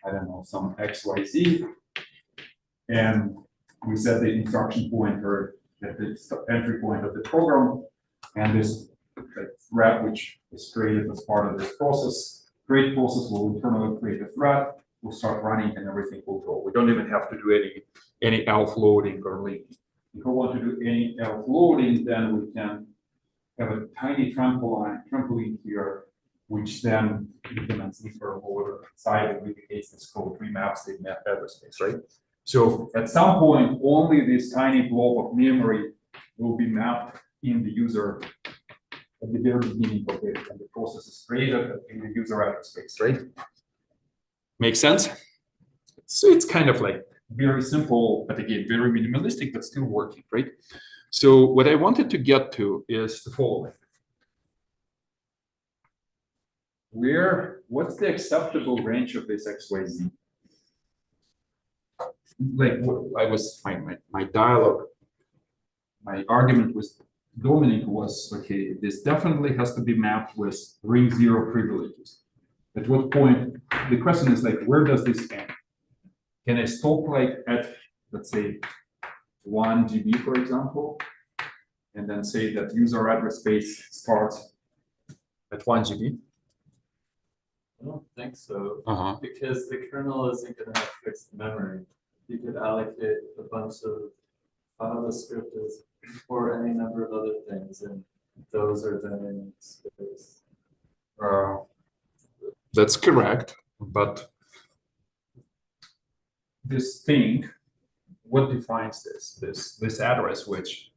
I don't know, some XYZ, and we set the instruction pointer at the entry point of the program, and this thread which is created as part of this process. Create process will internally create a thread, will start running, and everything will go. We don't even have to do any elf loading or linking. If we want to do any elf loading, then we can have a tiny trampoline here, which then implements linker loader inside and replicates this code, remaps the map address space, right? So at some point, only this tiny blob of memory will be mapped in the user at the very beginning of it, and the process is created in the user address space, right? Makes sense? It's kind of like very simple, but again, very minimalistic, but still working, right? So what I wanted to get to is the following. What's the acceptable range of this XYZ? Like my dialogue, my argument with Dominic was, okay, this definitely has to be mapped with ring 0 privileges. At what point, the question is where does this end? Can I stop at, let's say, 1 GB, for example, and then say that user address space starts at 1 GB? I don't think so, because the kernel isn't going to have fixed memory. You could allocate a bunch of file descriptors for any number of other things, and those are then in space. That's correct, but this thing, what defines this address, which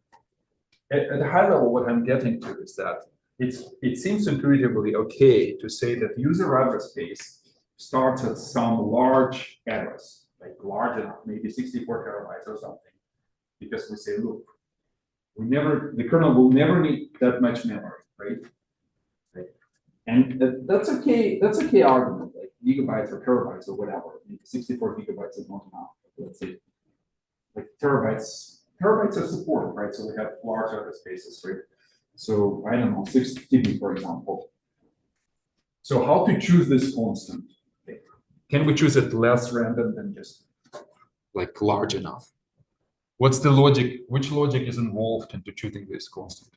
at a high level, what I'm getting to is that it seems intuitively okay to say that user address space starts at some large address, like large enough, maybe 64 terabytes or something, because we say, look, the kernel will never need that much memory, right? And that's okay. That's okay argument, like gigabytes or terabytes or whatever. 64 gigabytes is not enough. Let's say, like terabytes are supported, right? So we have large address spaces, right? So I don't know, 6 TB, for example. So how to choose this constant? Can we choose it less random than just like large enough? What's the logic? Which logic is involved into choosing this constant?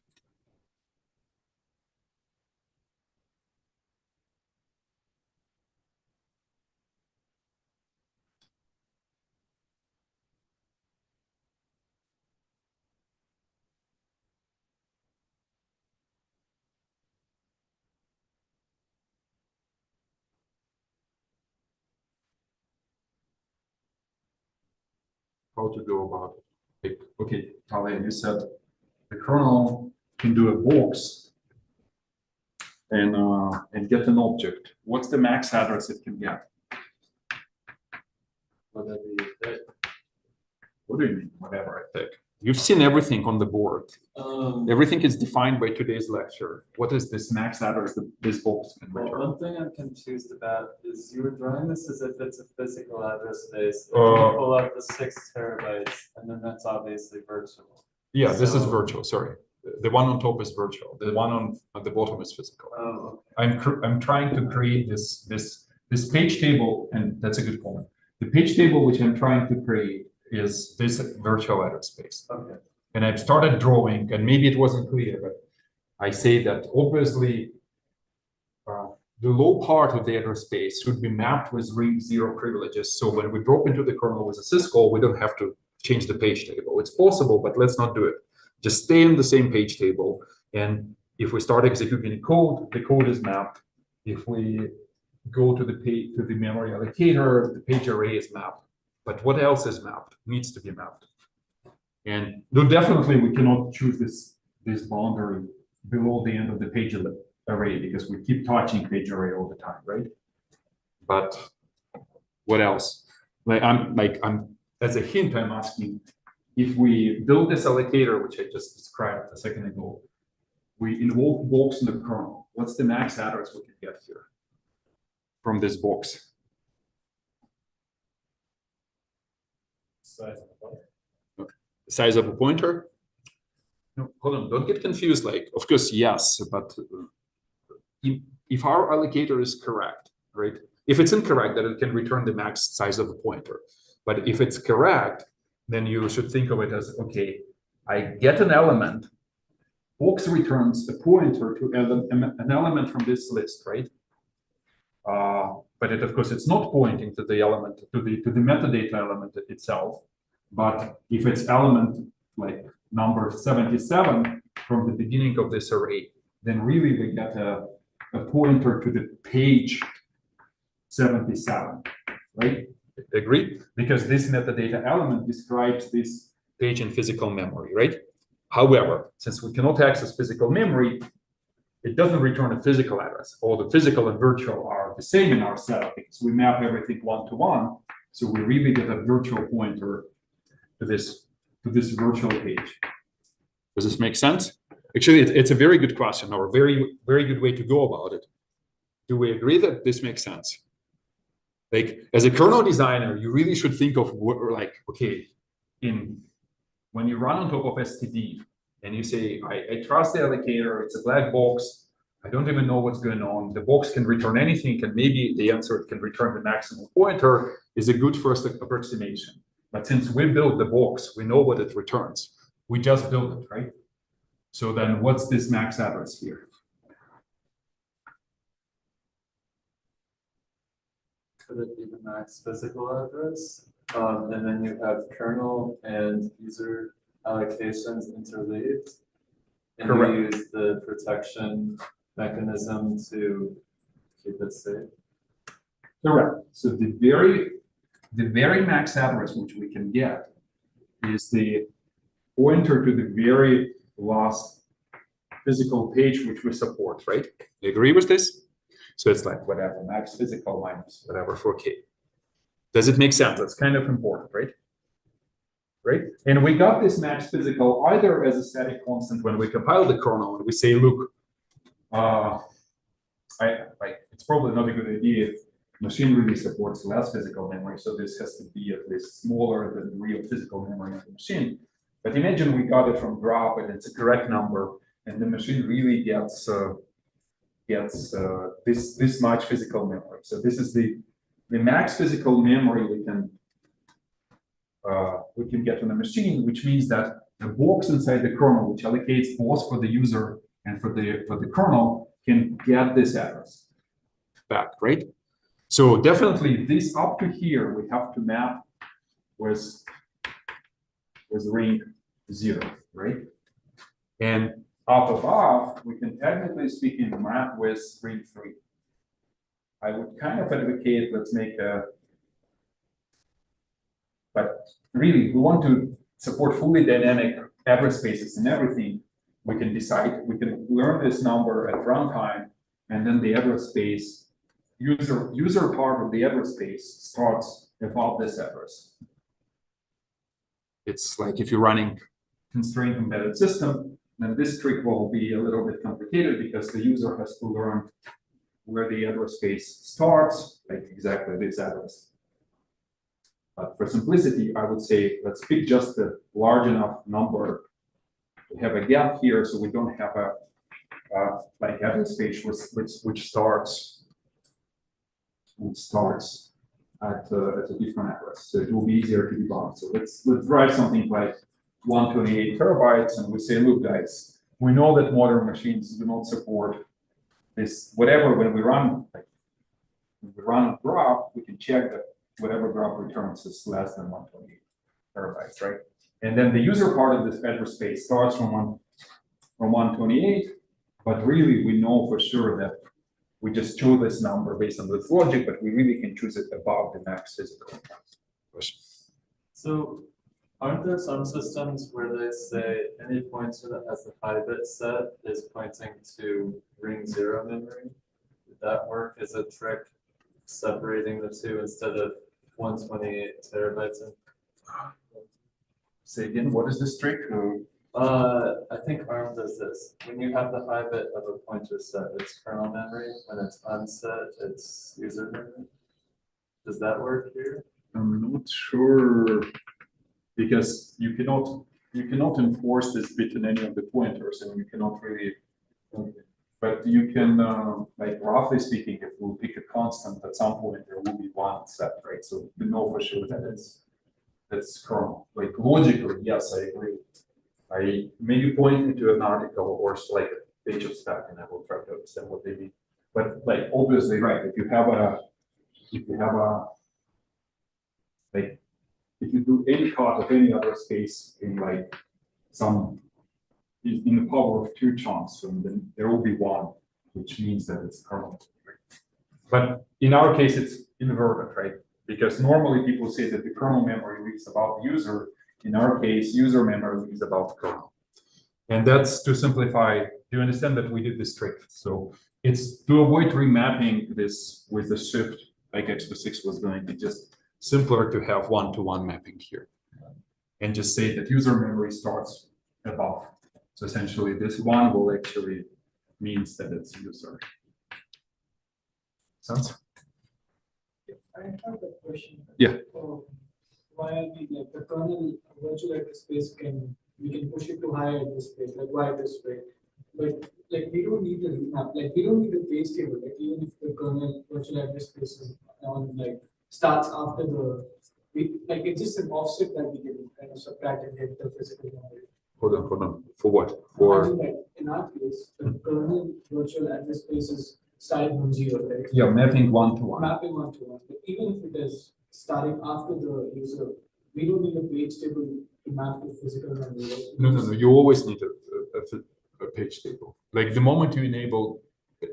How to go about it? Like, okay, Talia, you said the kernel can do a box and get an object. What's the max address it can get? Whatever you pick. What do you mean, whatever I pick? You've seen everything on the board. Everything is defined by today's lecture. What is this max address that this box can Well, return? one thing I'm confused about is you were drawing this as if it's a physical address space. And you pull out the 6 terabytes, and then that's obviously virtual. Yeah, this is So- virtual, sorry. The one on top is virtual. The one on at the bottom is physical. Oh, I'm trying to create this page table, and that's a good point. The page table which I'm trying to create is this virtual address space. okay. And I've started drawing, and maybe it wasn't clear, but I say that obviously the low part of the address space should be mapped with ring 0 privileges. So when we drop into the kernel with a syscall, we don't have to change the page table. It's possible, but let's not do it. Just stay in the same page table. And if we start executing code, the code is mapped. If we go to the page, to the memory allocator, the page array is mapped. But what else is mapped? Needs to be mapped. And though definitely we cannot choose this boundary below the end of the page array because we keep touching page array all the time, right? But what else? I'm as a hint, I'm asking if we build this allocator, which I just described a second ago, we invoke box in the kernel. What's the max address we can get here from this box? Size of a pointer? No, hold on, don't get confused. Like, of course, yes, but if our allocator is correct, right? If it's incorrect, then it can return the max size of a pointer. But if it's correct, then you should think of it as, okay, I get an element, box returns a pointer to an element from this list, right? But it, of course, it's not pointing to the element, to the metadata element itself. But if it's element like number 77 from the beginning of this array, then really we get a pointer to the page 77, right? Agree? Because this metadata element describes this page in physical memory, right? However, since we cannot access physical memory, it doesn't return a physical address. All the physical and virtual are the same in our setup because we map everything one-to-one. So we really get a virtual pointer to this virtual page. Does this make sense? Actually, it's a very good question or a very, very good way to go about it. Do we agree that this makes sense? Like, as a kernel designer, you really should think of what, like, okay, when you run on top of STD and you say, I trust the allocator, it's a black box, I don't even know what's going on. The box can return anything, and maybe the answer can return the maximum pointer is a good first approximation. But since we built the box, we know what it returns. We just built it, right? So then what's this max address here? Could it be the max physical address? And then you have kernel and user allocations interleaved. And Correct. you use the protection mechanism to keep it safe. Correct. So the the very max address which we can get is the pointer to the very last physical page which we support, right? You agree with this? So it's like whatever, max physical minus whatever for k. Does it make sense? That's kind of important, right? Right? And we got this max physical either as a static constant when we compile the kernel and we say, look, it's probably not a good idea if machine really supports less physical memory, so this has to be at least smaller than the real physical memory of the machine. But imagine we got it from graph and it's a correct number, and the machine really gets this much physical memory. So this is the max physical memory we can get on the machine, which means that the box inside the kernel, which allocates both for the user and for the kernel, can get this address back, right? So definitely this up to here we have to map with ring 0, right? And up above we can technically speaking map with ring 3. I would kind of advocate let's make a, but really we want to support fully dynamic address spaces and everything. We can decide, we can learn this number at runtime, and then the address space, user part of the address space starts above this address. It's like if you're running constrained embedded system, then this trick will be a little bit complicated because the user has to learn where the address space starts, like exactly this address. But for simplicity, I would say let's pick just a large enough number to have a gap here, so we don't have a like address space which starts at a different address. So it will be easier to debug. So let's drive something like 128 terabytes, and we say, look, guys, we know that modern machines do not support this. Whatever when we run a graph, we can check that whatever graph returns is less than 128 terabytes, right? And then the user part of this address space starts from 128, but really we know for sure that we just chose this number based on this logic, but we really can choose it above the max physical. So aren't there some systems where they say any pointer that has the high bit set is pointing to ring 0 memory? Would that work as a trick separating the two instead of 128 terabytes? Say again, what is this trick? I think ARM does this. When you have the high bit of a pointer set, it's kernel memory. When it's unset, it's user memory. Does that work here? I'm not sure, because you cannot enforce this bit in any of the pointers, and you cannot really. But you can, like roughly speaking, if we pick a constant at some point, there will be one set, right? So you know for sure that it's kernel. Like logically, yes, I agree. I maybe point into an article or like a page of spec, and I will try to understand what they mean. But like obviously, right? If you have like if you do any cut of any other space in like in the power of 2 chunks, and then there will be one, which means that it's kernel. Right? But in our case, it's inverted, right? Because normally people say that the kernel memory lives above the user. In our case, user memory is about the kernel. And that's to simplify. Do you understand that we did this trick? So it's to avoid remapping this with the shift like x6 was doing. It's just simpler to have one-to-one mapping here. And just say that user memory starts above. So essentially this one will actually means that it's user. Sense? I have a question. Yeah. Why like the kernel virtual address space we can push it to higher address space, like why this way? But like we don't need the remap, like we don't need the page table, like even if the kernel virtual address space is on like starts after like it's just an offset that we can kind of subtract and get the physical memory. Hold on. For what? For like in our case, the kernel virtual address space is starting from 0, right? yeah, mapping one-to-one. Mapping one-to-one. But even if it is starting after the user, we don't need a page table to map to physical memory. Right? No. You always need a page table. Like the moment you enable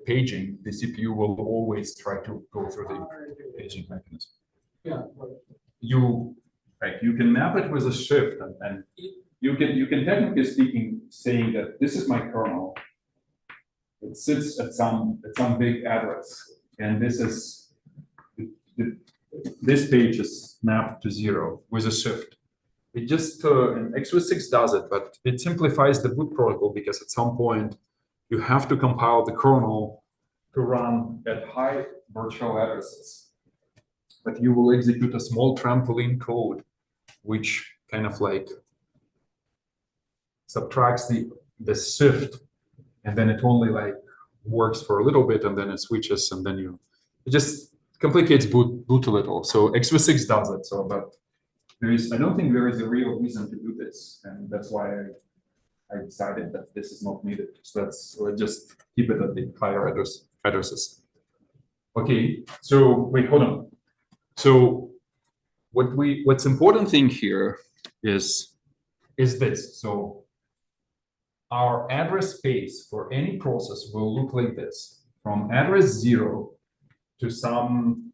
paging, the CPU will always try to go through the paging mechanism. Yeah. you can map it with a shift, and you can technically speaking saying that this is my kernel. It sits at some big address, and this is this page is mapped to 0 with a shift. It just and x86 does it, but it simplifies the boot protocol because at some point you have to compile the kernel to run at high virtual addresses. But you will execute a small trampoline code, which kind of like subtracts the shift, and then it only like works for a little bit, and then it switches, and then it just complicates boot a little. So x86 does it. So, but I don't think there is a real reason to do this, and that's why I decided that this is not needed. So let's just keep it at the higher addresses. Okay, so wait, hold on. So what's important thing here is this. So our address space for any process will look like this: from address 0 to some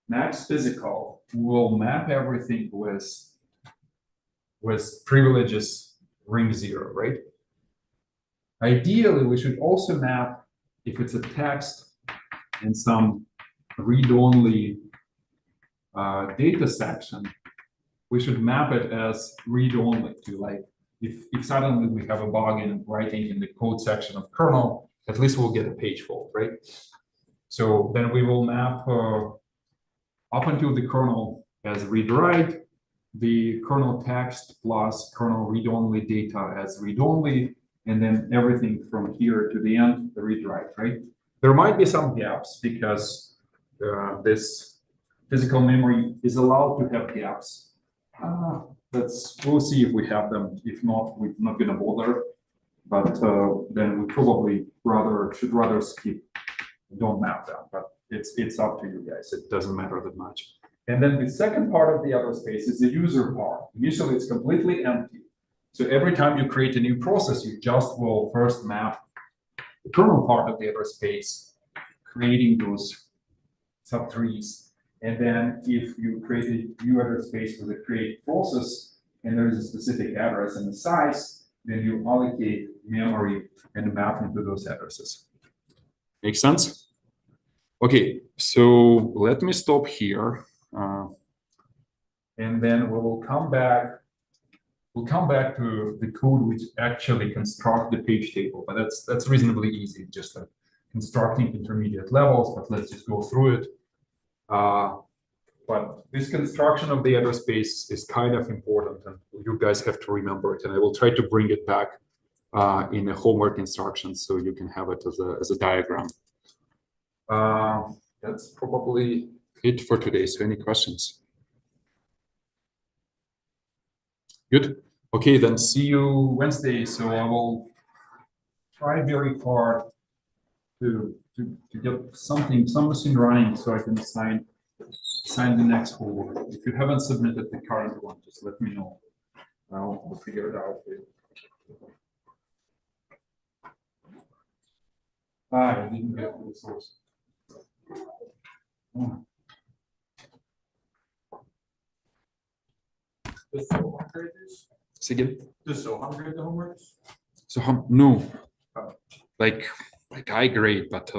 max physical. We'll map everything with privileges ring 0, right? Ideally, we should also map, if it's a text in some read-only data section, we should map it as read-only to, like, if suddenly we have a bug in writing in the code section of kernel, at least we'll get a page fault, right? So then we will map up until the kernel as read-write, the kernel text plus kernel read-only data as read-only, and then everything from here to the end, the read-write, right? There might be some gaps because this physical memory is allowed to have gaps. We'll see if we have them. If not, we're not gonna bother. But then we probably should rather skip. Don't map that, but it's up to you guys. It doesn't matter that much. And then the second part of the address space is the user part. Initially, it's completely empty. So every time you create a new process, you just will first map the kernel part of the address space, creating those subtrees. And then if you create a new address space with a create process, and there is a specific address and a size, then you allocate memory and map into those addresses. Make sense? Okay, so let me stop here. And then we will come back. We'll come back to the code which actually construct the page table, but that's reasonably easy, just like constructing intermediate levels, but let's just go through it. But this construction of the address space is kind of important, and you guys have to remember it, and I will try to bring it back in the homework instructions so you can have it as a diagram. That's probably it for today. So any questions? Good. Okay, then see you Wednesday. So I will try very hard to get some machine running so I can sign the next homework. If you haven't submitted the current one, just let me know. We'll figure it out. I didn't get the source. Oh. Does Sohan grade this? Say again? Does Sohan grade the homeworks? So no, like I grade, but